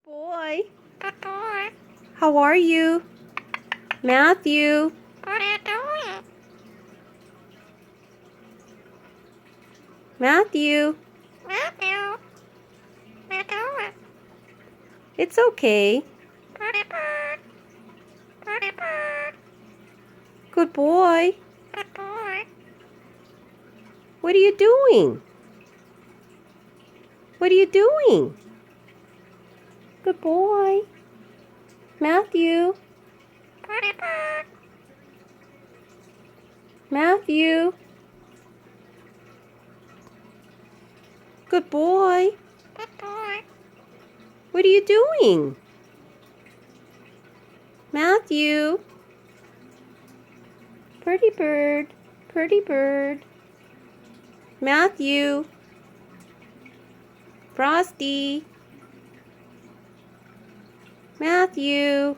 boy. Good boy. How are you? Matthew. What are you doing? Matthew. Matthew. What are you doing? It's okay. Pretty bird. Pretty bird. Good boy. Good boy. What are you doing? What are you doing? Good boy. Matthew. Pretty bird. Matthew. Good boy. Good boy. What are you doing? Matthew. Pretty bird. Pretty bird. Matthew. Frosty. Matthew.